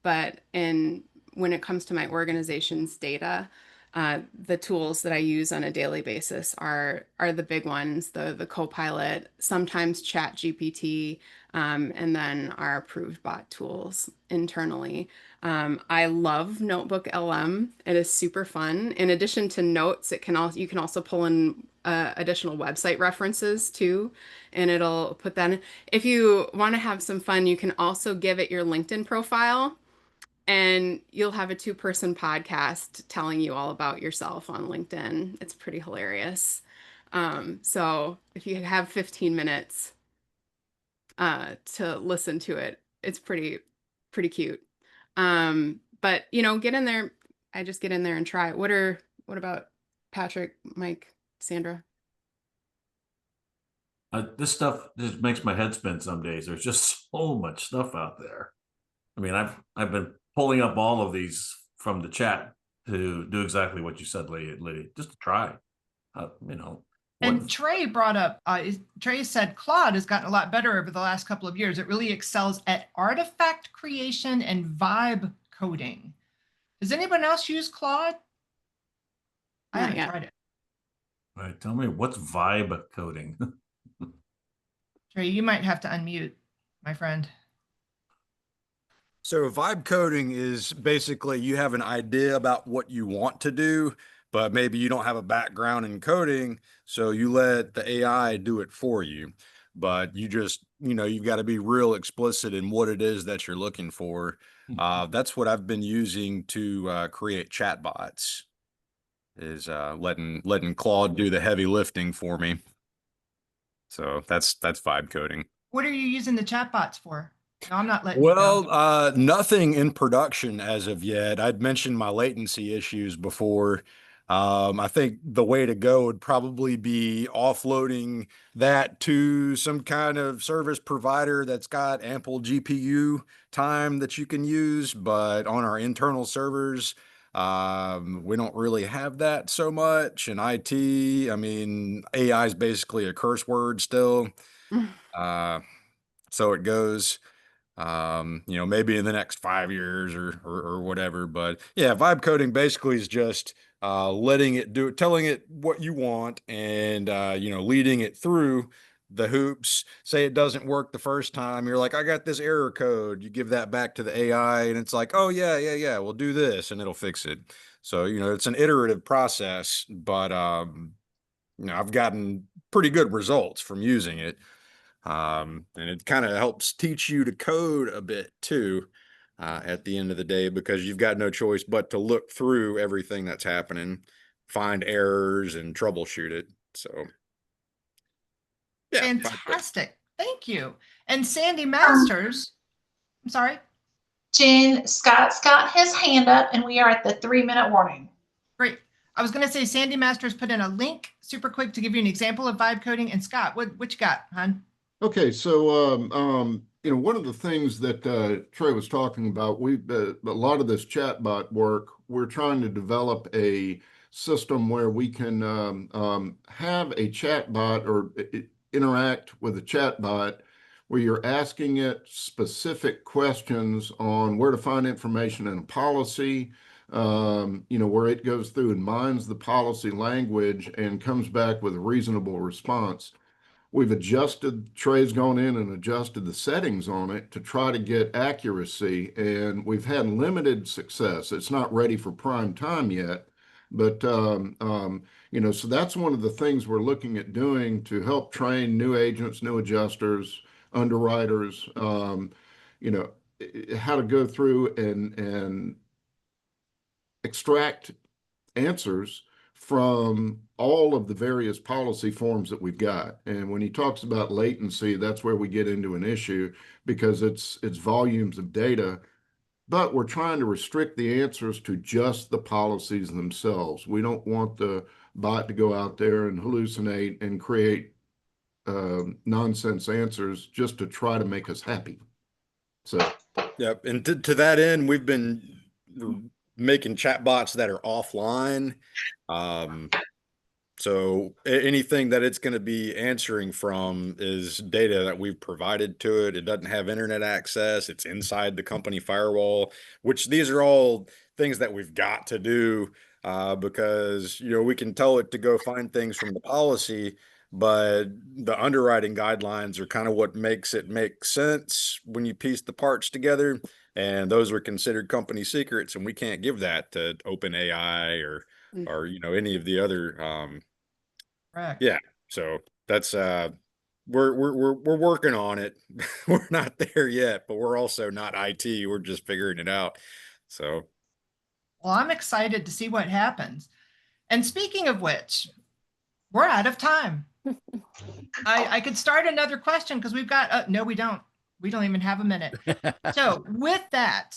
but when it comes to my organization's data, the tools that I use on a daily basis are the big ones, the Copilot, sometimes Chat GPT, and then our approved bot tools internally. I love Notebook LM. It is super fun. In addition to notes, you can also pull in additional website references too, and it'll put that in. If you want to have some fun, you can also give it your LinkedIn profile, and you'll have a two-person podcast telling you all about yourself on LinkedIn. It's pretty hilarious. So if you have 15 minutes to listen to it, it's pretty cute. But get in there. I just get in there and try it. What about Patrick, Mike, Sandra? This stuff just makes my head spin some days. There's just so much stuff out there. I mean, I've been pulling up all of these from the chat to do exactly what you said, Lydia, just to try. And Trey brought up, Trey said Claude has gotten a lot better over the last couple of years. It really excels at artifact creation and vibe coding. Does anyone else use Claude? I haven't tried it. All right, tell me, what's vibe coding? Trey, you might have to unmute, my friend. So vibe coding is basically you have an idea about what you want to do, but maybe you don't have a background in coding, so you let the AI do it for you. But you just, you've got to be real explicit in what it is that you're looking for. That's what I've been using to create chatbots, is letting Claude do the heavy lifting for me. So that's vibe coding. What are you using the chatbots for? No, I'm not letting you go. Nothing in production as of yet. I'd mentioned my latency issues before. I think the way to go would probably be offloading that to some kind of service provider that's got ample GPU time that you can use, but on our internal servers, we don't really have that so much. In IT, I mean, AI is basically a curse word still. So it goes. Maybe in the next 5 years or whatever. But yeah, vibe coding basically is just letting it do it, telling it what you want, and leading it through the hoops. Say it doesn't work the first time, you're like, I got this error code. You give that back to the AI, and it's like, oh yeah, we'll do this, and it'll fix it. So it's an iterative process, but I've gotten pretty good results from using it. And it kind of helps teach you to code a bit too, at the end of the day, because you've got no choice but to look through everything that's happening, find errors, and troubleshoot it. So, yeah. Fantastic. Thank you. And Sandy Masters, I'm sorry. Jen, Scott's got his hand up and we are at the 3-minute warning. Great. I was going to say Sandy Masters put in a link super quick to give you an example of vibe coding. And Scott, what you got, hon? Okay, so one of the things that Trey was talking about, a lot of this chatbot work, we're trying to develop a system where we can have a chatbot or interact with a chatbot where you're asking it specific questions on where to find information in a policy, where it goes through and mines the policy language and comes back with a reasonable response. We've Trey's gone in and adjusted the settings on it to try to get accuracy, and we've had limited success. It's not ready for prime time yet, but so that's one of the things we're looking at doing to help train new agents, new adjusters, underwriters, how to go through and extract answers from all of the various policy forms that we've got. And when he talks about latency, that's where we get into an issue, because it's volumes of data, but we're trying to restrict the answers to just the policies themselves. We don't want the bot to go out there and hallucinate and create nonsense answers just to try to make us happy. So, yep. And to that end, we've been making chatbots that are offline. So anything that it's going to be answering from is data that we've provided to it. It doesn't have internet access. It's inside the company firewall, which these are all things that we've got to do, because, we can tell it to go find things from the policy, but the underwriting guidelines are kind of what makes it make sense when you piece the parts together. and those are considered company secrets, and we can't give that to OpenAI or any of the other Correct. yeah. So that's we're working on it. We're not there yet, but we're also not IT. We're just figuring it out. So Well, I'm excited to see what happens. And speaking of which, we're out of time. I could start another question because we've got, no, we don't. We don't even have a minute. So with that,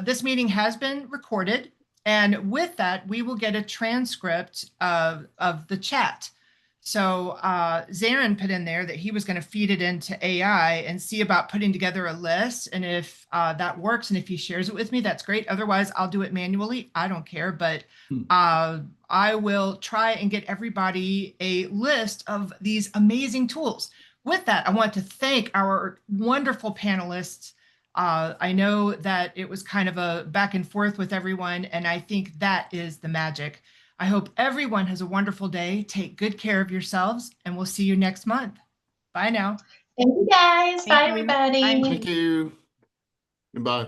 this meeting has been recorded. And with that, we will get a transcript of the chat. So Zarin put in there that he was going to feed it into AI and see about putting together a list. And if that works, and if he shares it with me, that's great. Otherwise, I'll do it manually. I don't care. But I will try and get everybody a list of these amazing tools. With that, I want to thank our wonderful panelists. I know that it was kind of a back and forth with everyone, and I think that is the magic. I hope everyone has a wonderful day. Take good care of yourselves, and we'll see you next month. Bye now. Thank you guys. Thank Bye, you. everybody. Bye. Thank you. Goodbye.